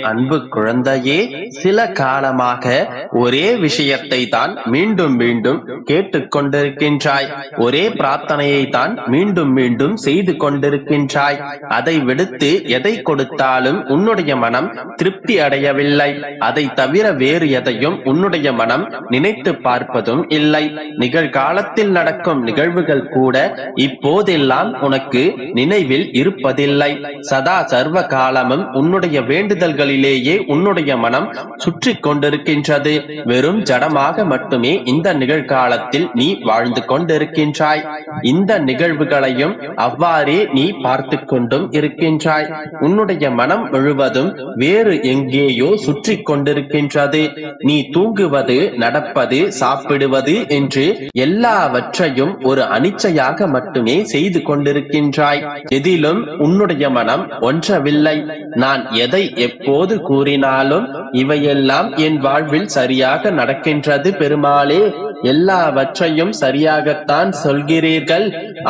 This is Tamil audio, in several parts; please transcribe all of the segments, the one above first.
அன்பு குழந்தையே, சில காலமாக ஒரே விஷயத்தை தான் மீண்டும் மீண்டும் கேட்டுக்கொண்டிருக்கின்றாய். ஒரே பிரார்த்தனையை தான் மீண்டும் மீண்டும் செய்து கொண்டிருக்கின்றாய். அதை விடுத்து எதை கொடுத்தாலும் உன்னுடைய மனம் திருப்தி அடையவில்லை. அதை தவிர வேறு எதையும் உன்னுடைய மனம் நினைத்து பார்ப்பதும் இல்லை. நிகழ்காலத்தில் நடக்கும் நிகழ்வுகள் கூட இப்போதெல்லாம் உனக்கு நினைவில் இருப்பதில்லை. சதா சர்வ காலமும் உன்னுடைய வேண்டுதல்களிலேயே உன்னுடைய மனம் சுற்றி கொண்டிருக்கின்றது. வெறும் ஜடமாக மட்டுமே இந்த நிகழ்காலத்தில் நீ வாழ்ந்து கொண்டிருக்கின்றாய். இந்த நிகழ்வுகளையும் அவ்வாறே நீ பார்த்து கொண்டும் இருக்கின்றாய். உன்னுடைய மனம் முழுவதும் வேறு எங்கேயோ சுற்றி கொண்டிருக்கின்றது. நீ தூங்குவது, நடப்பது, சாப்பிடுவது என்று எல்லாவற்றையும் ஒரு அனிச்சையாக மட்டுமே செய்து கொண்டிருக்கின்றாய். எதிலும் உன்னுடைய மனம் ஒன்றவில்லை. நான் எதை எப்போது கூறினாலும் இவையெல்லாம் என் வாழ்வில் சரியாக நடக்கின்றது பெருமாளே, எல்லாவற்றையும் சரியாகத்தான் சொல்கிறீர்கள்,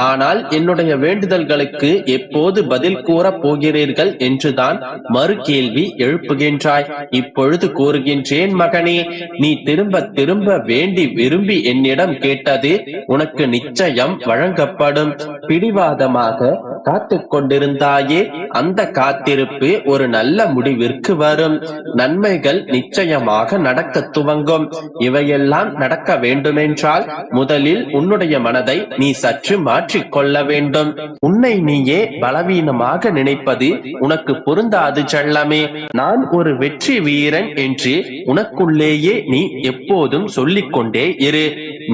ஆனால் என்னுடைய வேண்டுதல்களுக்கு எப்போது பதில் கூற போகிறீர்கள் என்றுதான் மறு கேள்வி எழுப்புகின்றாய். இப்பொழுது கூறுகின்றேன் மகனே, நீ திரும்ப திரும்ப வேண்டி விரும்பி என்னிடம் கேட்டது உனக்கு நிச்சயம் வழங்கப்படும். பிடிவாதமாக காத்து கொண்டிருந்தாயே, அந்த காத்திருப்பு ஒரு நல்ல முடிவிற்கு வரும். நன்மைகள் நிச்சயமாக நடக்க துவங்கும். இவையெல்லாம் நடக்க வேண்டுமென்றால் முதலில் உன்னுடைய மனதை நீ சற்று மாற்றிக் கொள்ள வேண்டும். உன்னை நீயே பலவீனமாக நினைப்பது உனக்கு பொருந்தாது செல்லமே. நான் ஒரு வெற்றி வீரன் என்று உனக்குள்ளேயே நீ எப்போதும் சொல்லிக் கொண்டே இரு.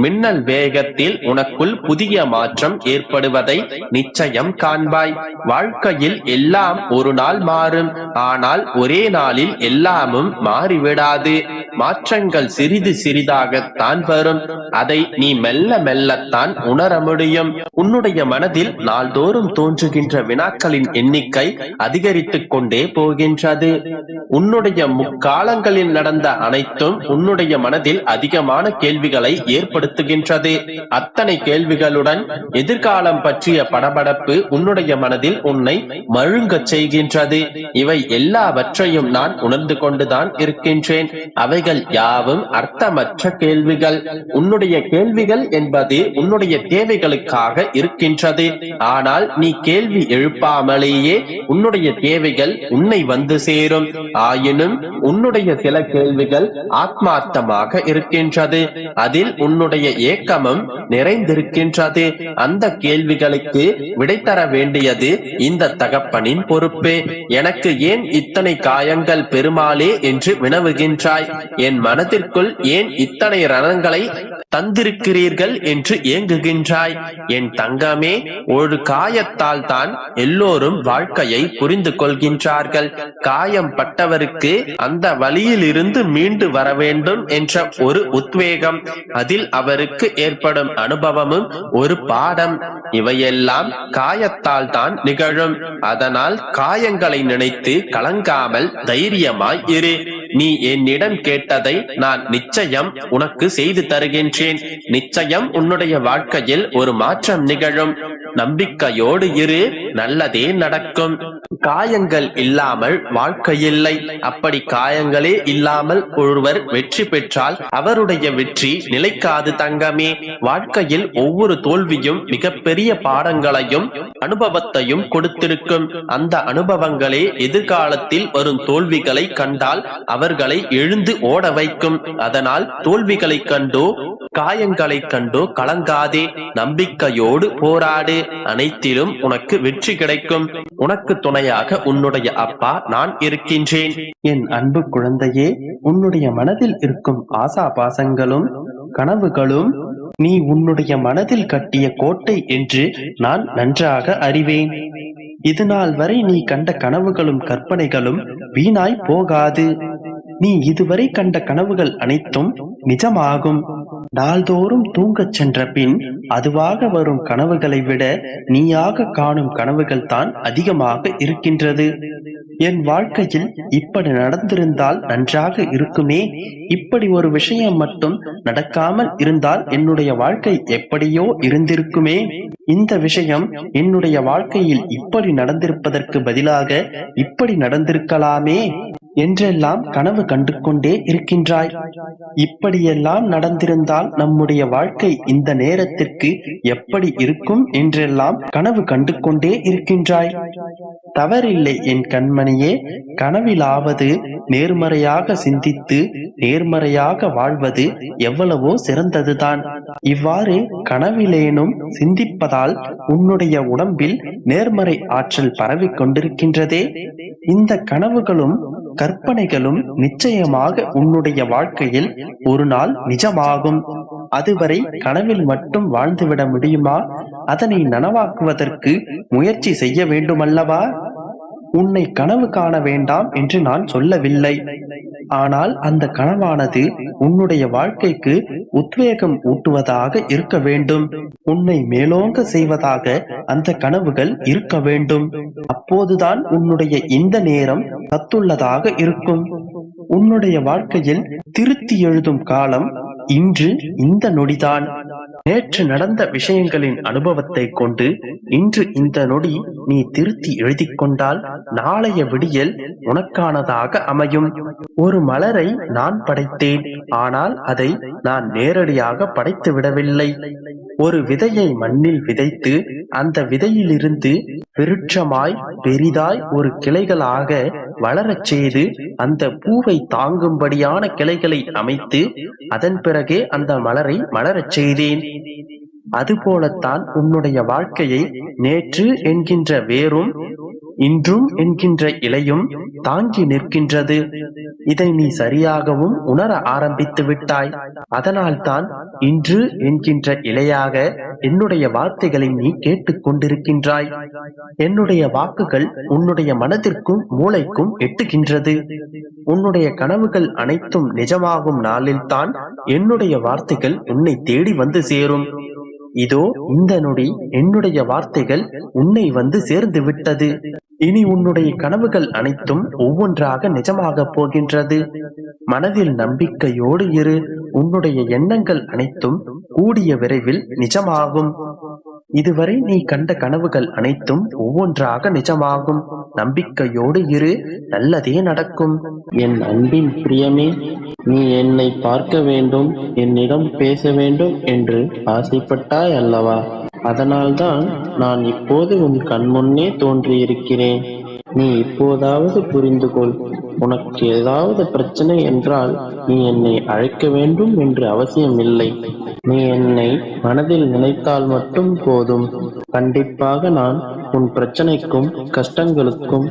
மின்னல் வேகத்தில் உனக்குள் புதிய மாற்றம் ஏற்படுவதை நிச்சயம் காண்பாய். வாழ்க்கையில் எல்லாம் ஒரு நாள் மாறும், ஆனால் ஒரே நாளில் எல்லாமும் மாறிவிடாது. மாற்றங்கள் சிறிது சிறிதாகத்தான் வரும். அதை நீ மெல்ல மெல்லத்தான் உணர முடியும். உன்னுடைய மனதில் நாள்தோறும் தோன்றுகின்ற வினாக்களின் எண்ணிக்கை அதிகரித்துக் கொண்டே போகின்றது. உன்னுடைய முக்காலங்களில் நடந்த அனைத்தும் உன்னுடைய மனதில் அதிகமான கேள்விகளை ஏற்படுத்துகின்றது. அத்தனை கேள்விகளுடன் எதிர்காலம் பற்றிய படபடப்பு உன்னுடைய மனதில் உன்னை மழுங்கச் செய்கின்றது. இவை எல்லாவற்றையும் நான் உணர்ந்து கொண்டுதான் இருக்கின்றேன். அவைகள் யாவும் அர்த்தமற்ற கேள்விகள். உன்னுடைய கேள்விகள் என்பது உன்னுடைய தேவைகளுக்காக இருக்கின்றது. ஆனால் நீ கேள்வி எழுப்பாமலேயே உன்னுடைய தேவைகள் உன்னை வந்து சேரும். ஆயினும் உன்னுடைய சில கேள்விகள் ஆத்மார்த்தமாக இருக்கின்றது. அதில் உன்னுடைய ஏக்கமும் நிறைந்திருக்கின்றது. அந்த கேள்விகளுக்கு விடை தர வேண்டியது இந்த தகப்பனின் பொறுப்பு. எனக்கு ஏன் இத்தனை காயங்கள் பெருமாளே என்று வினவுகின்றாய்? என் மனதிற்குள் ஏன் இத்தனை ரணங்களை தந்திருக்கிறீர்கள் என்று ஏங்குகின்றாய்? என் தங்கமே, ஒரு காயத்தால் தான் எல்லோரும் வாழ்க்கையை புரிந்து கொள்கின்றார்கள். காயம் பட்டவருக்கு அந்த வழியில் இருந்து மீண்டு வர வேண்டும் என்ற ஒரு உத்வேகம், அதில் அவருக்கு ஏற்படும் அனுபவமும் ஒரு பாடம். இவையெல்லாம் காயத்தால் தான் நிகழும். அதனால் காயங்களை நினைத்து கலங்காமல் தைரியமாய் இரு. நீ என்னிடம் கேட்டதை நான் நிச்சயம் உனக்கு செய்து தருகின்றேன். நிச்சயம் உன்னுடைய வாழ்க்கையில் ஒரு மாற்றம் நிகழும். நம்பிக்கையோடு இரு, நல்லதே நடக்கும். காயங்கள் இல்லாமல் வாழ்க்கை இல்லை. அப்படி காயங்களே இல்லாமல் ஒருவர் வெற்றி பெற்றால் அவருடைய வெற்றி நிலைக்காது தங்கமே. வாழ்க்கையில் ஒவ்வொரு தோல்வியும் மிகப்பெரிய பாடங்களையும் அனுபவத்தையும் கொடுத்திருக்கும். அந்த அனுபவங்களே எதிர்காலத்தில் வரும் தோல்விகளை கண்டால் அவர்களை எழுந்து ஓட வைக்கும். அதனால் தோல்விகளை கண்டோ காயங்களை கண்டோ கலங்காதே. நம்பிக்கையோடு போராடு. அனைத்திலும் உனக்கு வெற்றி கிடைக்கும். உனக்கு துணையாக உன்னுடைய அப்பா நான் இருக்கின்றேன். என் அன்பு குழந்தையே, உன்னுடைய மனதில் இருக்கும் ஆசா பாசங்களும் கனவுகளும் நீ உன்னுடைய மனதில் கட்டிய கோட்டை என்று நான் நன்றாக அறிவேன். இதுநாள் வரை நீ கண்ட கனவுகளும் கற்பனைகளும் வீணாய் போகாது. நீ இதுவரை கண்ட கனவுகள் அனைத்தும் நிஜமாகும். நாள்தோறும் தூங்கச் சென்ற பின் அதுவாக வரும் கனவுகளை விட நீயாக காணும் கனவுகள் தான் அதிகமாக இருக்கின்றது. என் வாழ்க்கையில் இப்படி நடந்திருந்தால் நன்றாக இருக்குமே, இப்படி ஒரு விஷயம் மட்டும் நடக்காமல் இருந்தால் என்னுடைய வாழ்க்கை எப்படியோ இருந்திருக்குமே, இந்த விஷயம் என்னுடைய வாழ்க்கையில் இப்படி நடந்திருப்பதற்கு பதிலாக இப்படி நடந்திருக்கலாமே என்றெல்லாம் கனவு கண்டு கொண்டே இருக்கின்றாய். இப்படியெல்லாம் நடந்திருந்தால் நம்முடைய வாழ்க்கை இந்த நேரத்திற்கு எப்படி இருக்கும் என்றெல்லாம் கனவு கண்டு கொண்டே இருக்கின்றாய். தவறில்லை என் கண்மணியே. கனவிலாவது நேர்மறையாக சிந்தித்து நேர்மறையாக வாழ்வது எவ்வளவோ சிறந்ததுதான். இவ்வாறு கனவிலேனும் சிந்திப்பதால் உன்னுடைய உடம்பில் நேர்மறை ஆற்றல் பரவிக் கொண்டிருக்கின்றதே. இந்த கனவுகளும் கற்பனைகளும் நிச்சயமாக உன்னுடைய வாழ்க்கையில் ஒரு நாள் நிஜமாகும். அதுவரை கனவில் மட்டும் வாழ்ந்துவிட முடியுமா? அதனை நனவாக்குவதற்கு முயற்சி செய்ய வேண்டுமல்லவா? உன்னை கனவு காண வேண்டாம் என்று நான் சொல்லவில்லை. ஆனால் அந்த கனவானது உன்னுடைய வாழ்க்கைக்கு உத்வேகம் ஊட்டுவதாக இருக்க வேண்டும். உன்னை மேலோங்க செய்வதாக அந்த கனவுகள் இருக்க வேண்டும். அப்போதுதான் உன்னுடைய இந்த நேரம் சத்துள்ளதாக இருக்கும். உன்னுடைய வாழ்க்கையில் திருத்தி எழுதும் காலம் இன்று இந்த நொடிதான். நேற்று நடந்த விஷயங்களின் அனுபவத்தை கொண்டு இன்று இந்த நொடி நீ திருத்தி எழுதி கொண்டால் நாளைய விடியல் உனக்கானதாக அமையும். ஒரு மலரை நான் படைத்தேன், ஆனால் அதை நான் நேரடியாக படைத்து விடவில்லை. ஒரு விதையை மண்ணில் விதைத்து அந்த விதையிலிருந்து விருட்சமாய் பெரிதாய் ஒரு கிளைகளாக வளரச் செய்து அந்த பூவை தாங்கும்படியான கிளைகளை அமைத்து அதன் பிறகே அந்த மலரை மலரச் செய்தேன். அதுபோலத்தான் உன்னுடைய வாழ்க்கையை நேற்று என்கின்ற வேரும் இன்றும் என்கின்ற இலையும் தாங்கி நிற்கின்றது. இதை நீ சரியாகவும் உணர ஆரம்பித்து விட்டாய். அதனால்தான் இன்று என்கின்ற இலையாக என்னுடைய வார்த்தைகளை நீ கேட்டுக் கொண்டிருக்கின்றாய். என்னுடைய வாக்குகள் உன்னுடைய மனதிற்கும் மூளைக்கும் எட்டுகின்றது. உன்னுடைய கனவுகள் அனைத்தும் நிஜமாகும் நாளில்தான் என்னுடைய வார்த்தைகள் உன்னை தேடி வந்து சேரும். இதோ இந்த நொடி என்னுடைய வார்த்தைகள் உன்னை வந்து சேர்ந்து விட்டது. இனி உன்னுடைய கனவுகள் அனைத்தும் ஒவ்வொன்றாக நிஜமாக போகின்றது. மனதில் நம்பிக்கையோடு இரு. உன்னுடைய எண்ணங்கள் அனைத்தும் கூடிய விரைவில் நிஜமாகும். இதுவரை நீ கண்ட கனவுகள் அனைத்தும் ஒவ்வொன்றாக நிஜமாகும். நம்பிக்கையோடு இரு, நல்லதே நடக்கும். என் அன்பின் பிரியமே, நீ என்னை பார்க்க வேண்டும், என்னிடம் பேச வேண்டும் என்று ஆசைப்பட்டாய் அல்லவா? அதனால்தான் நான் இப்போது உன் கண்முன்னே தோன்றியிருக்கிறேன். நீ இப்போதாவது புரிந்து கொள். உனக்கு ஏதாவது பிரச்சனை என்றால் நீ என்னை அழைக்க வேண்டும் என்று அவசியம் இல்லை. நீ என்னை மனதில் நினைத்தால் மட்டும் போதும். கண்டிப்பாக நான் உன் பிரச்சனைக்கும் கஷ்டங்களுக்கும்